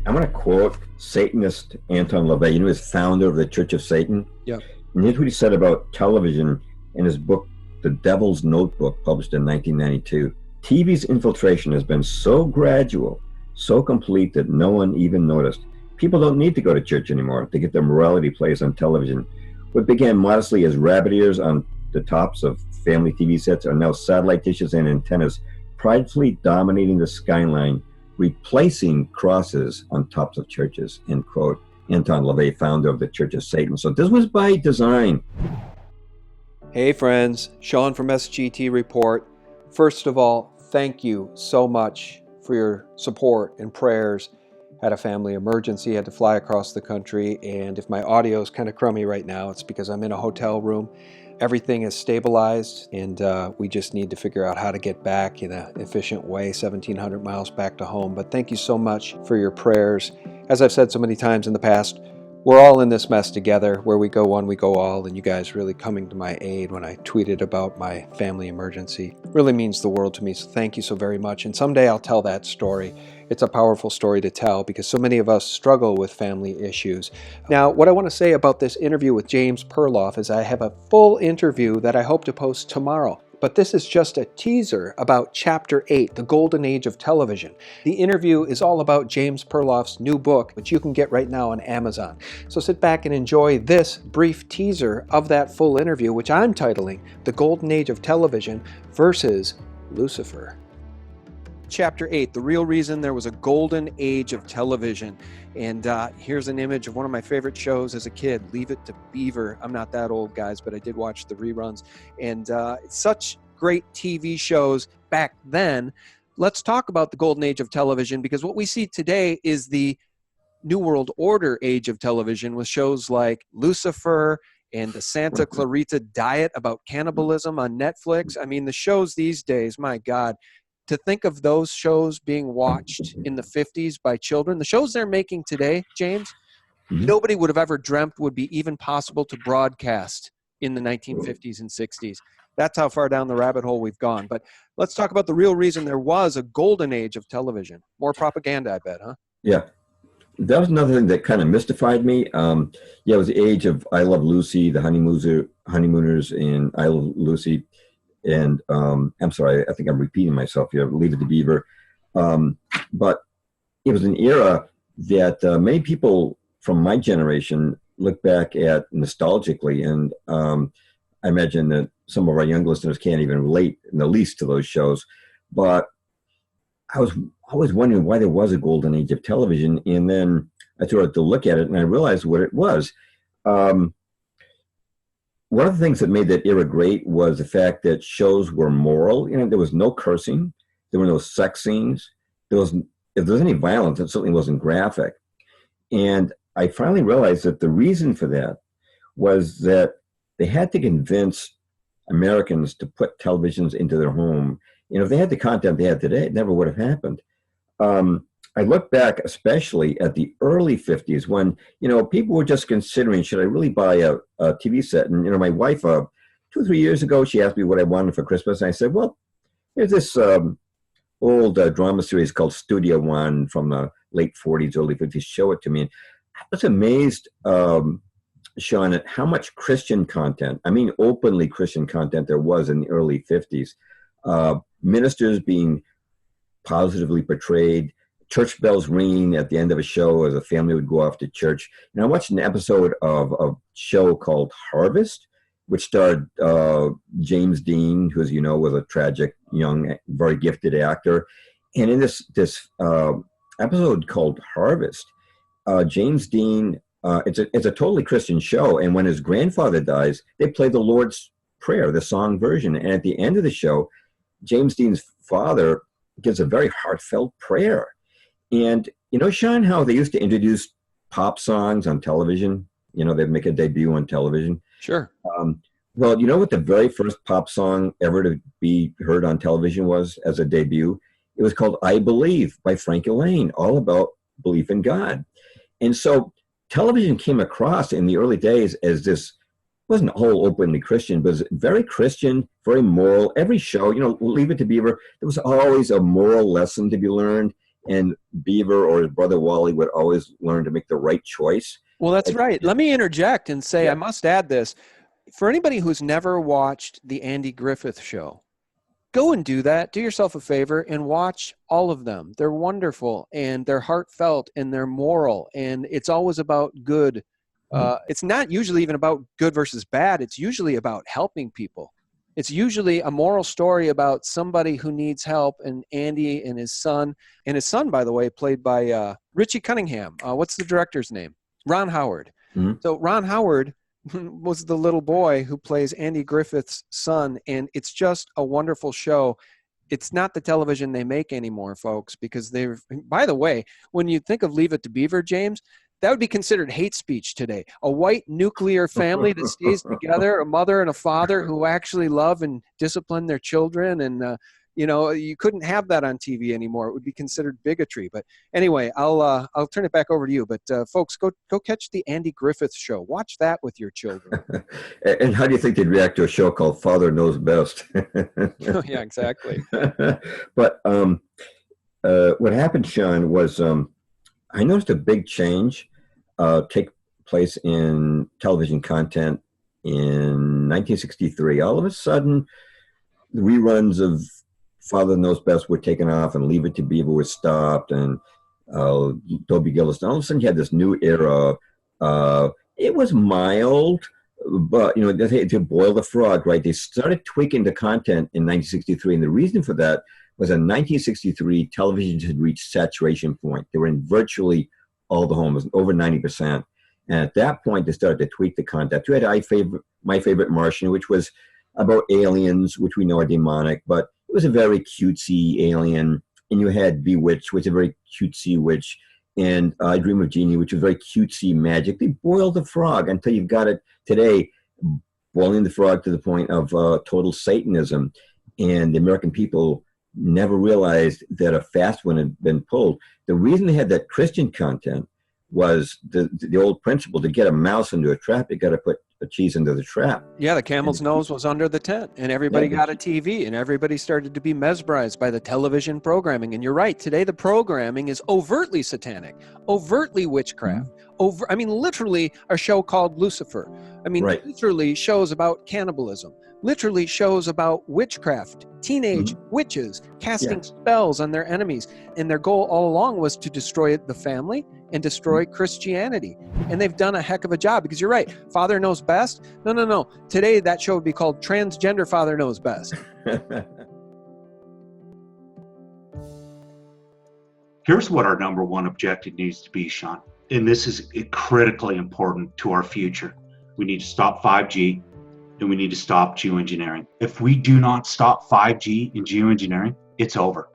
I'm going to quote Satanist Anton LaVey. You know, he's founder of the Church of Satan. Yeah. And here's what he said about television in his book, The Devil's Notebook, published in 1992. TV's infiltration has been so gradual, so complete that no one even noticed. People don't need to go to church anymore to get their morality plays on television. What began modestly as rabbit ears on the tops of family TV sets are now satellite dishes and antennas pridefully dominating the skyline, replacing crosses on tops of churches, end quote. Anton LaVey, founder of the Church of Satan. So this was by design. Hey friends, Sean from SGT Report. First of all, thank you so much for your support and prayers. Had a family emergency, had to fly across the country, and if my audio is kind of crummy right now, it's because I'm in a hotel room. Everything is stabilized, and we just need to figure out how to get back in an efficient way, 1,700 miles back to home. But thank you so much for your prayers. As I've said so many times in the past, we're all in this mess together. Where we go one, we go all, and you guys really coming to my aid when I tweeted about my family emergency really means the world to me, so thank you so very much. And someday I'll tell that story. It's a powerful story to tell because so many of us struggle with family issues. Now, what I want to say about this interview with James Perloff is I have a full interview that I hope to post tomorrow. But this is just a teaser about Chapter 8, The Golden Age of Television. The interview is all about James Perloff's new book, which you can get right now on Amazon. So sit back and enjoy this brief teaser of that full interview, which I'm titling The Golden Age of Television versus Lucifer. Chapter 8, the real reason there was a golden age of television. And here's an image of one of my favorite shows as a kid, Leave It to Beaver. I'm not that old, guys, but I did watch the reruns. And it's such great TV shows back then. Let's talk about the golden age of television, because what we see today is the New World Order age of television with shows like Lucifer and the Santa Clarita Diet about cannibalism on Netflix. I mean, the shows these days, my God. To think of those shows being watched in the 50s by children, the shows they're making today, James, nobody would have ever dreamt would be even possible to broadcast in the 1950s and 60s. That's how far down the rabbit hole we've gone. But let's talk about the real reason there was a golden age of television. More propaganda, I bet, huh? Yeah. That was another thing that kind of mystified me. It was the age of I Love Lucy, the Honeymooners, and I Love Lucy. And I'm sorry, I think I'm repeating myself here, Leave It to Beaver. But it was an era that many people from my generation look back at nostalgically. And I imagine that some of our young listeners can't even relate in the least to those shows. But I was always wondering why there was a golden age of television. And then I started to look at it and I realized what it was. One of the things that made that era great was the fact that shows were moral. You know, there was no cursing, there were no sex scenes. If there was any violence, it certainly wasn't graphic. And I finally realized that the reason for that was that they had to convince Americans to put televisions into their home. You know, if they had the content they had today, it never would have happened. I look back especially at the early 50s when, you know, people were just considering, should I really buy a TV set? And, you know, my wife, 2 or 3 years ago, she asked me what I wanted for Christmas. And I said, well, there's this old drama series called Studio One from the late 40s, early 50s. Show it to me. And I was amazed, Sean, at how much Christian content, I mean, openly Christian content there was in the early 50s. Ministers being positively portrayed, church bells ringing at the end of a show as a family would go off to church. And I watched an episode of a show called Harvest, which starred James Dean, who, as you know, was a tragic, young, very gifted actor. And in this episode called Harvest, James Dean, it's a totally Christian show. And when his grandfather dies, they play the Lord's Prayer, the song version. And at the end of the show, James Dean's father gives a very heartfelt prayer. And, you know, Sean, how they used to introduce pop songs on television? You know, they'd make a debut on television. Sure. Well, you know what the very first pop song ever to be heard on television was as a debut? It was called I Believe by Frankie Lane, all about belief in God. And so television came across in the early days as this, wasn't all openly Christian, but it was very Christian, very moral. Every show, you know, Leave It to Beaver, there was always a moral lesson to be learned. and Beaver or his brother Wally would always learn to make the right choice. Well, that's right. Let me interject and say, Yeah. I must add this. For anybody who's never watched the Andy Griffith Show, go and do that. Do yourself a favor and watch all of them. They're wonderful, and they're heartfelt, and they're moral, and it's always about good. It's not usually even about good versus bad. It's usually about helping people. It's usually a moral story about somebody who needs help, and Andy and his son, by the way, played by Richie Cunningham. What's the director's name? Ron Howard. Mhm. So Ron Howard was the little boy who plays Andy Griffith's son, and it's just a wonderful show. It's not the television they make anymore, folks, because they've, by the way, when you think of Leave It to Beaver, James, that would be considered hate speech today. A white nuclear family that stays together, a mother and a father who actually love and discipline their children. And, you couldn't have that on TV anymore. It would be considered bigotry. But anyway, I'll turn it back over to you. But folks, go catch the Andy Griffith Show. Watch that with your children. And how do you think they'd react to a show called Father Knows Best? Oh, yeah, exactly. But what happened, Sean, was I noticed a big change take place in television content in 1963. All of a sudden, the reruns of Father Knows Best were taken off, and Leave It to Beaver was stopped, and Toby Gillis. All of a sudden, you had this new era. It was mild, but to boil the frog, right? They started tweaking the content in 1963, and the reason for that was in 1963, television had reached saturation point. They were in virtually all the homes, over 90%. And at that point, they started to tweak the content. You had My Favorite Martian, which was about aliens, which we know are demonic, but it was a very cutesy alien. And you had Bewitched, which is a very cutesy witch, and I Dream of Jeannie, which was very cutesy magic. They boiled the frog until you've got it today, boiling the frog to the point of total Satanism. And the American people never realized that a fast one had been pulled. The reason they had that Christian content was the old principle: to get a mouse into a trap, you got to put a cheese into the trap. Yeah, the camel's nose was under the tent, and everybody got a TV, and everybody started to be mesmerized by the television programming. And you're right, today the programming is overtly satanic, overtly witchcraft, literally a show called Lucifer. Literally shows about cannibalism, literally shows about witchcraft, teenage witches casting spells on their enemies. And their goal all along was to destroy the family and destroy Christianity. And they've done a heck of a job, because you're right, Father Knows Best. No. Today that show would be called Transgender Father Knows Best. Here's what our number one objective needs to be, Sean. And this is critically important to our future. We need to stop 5G, and we need to stop geoengineering. If we do not stop 5G and geoengineering, it's over.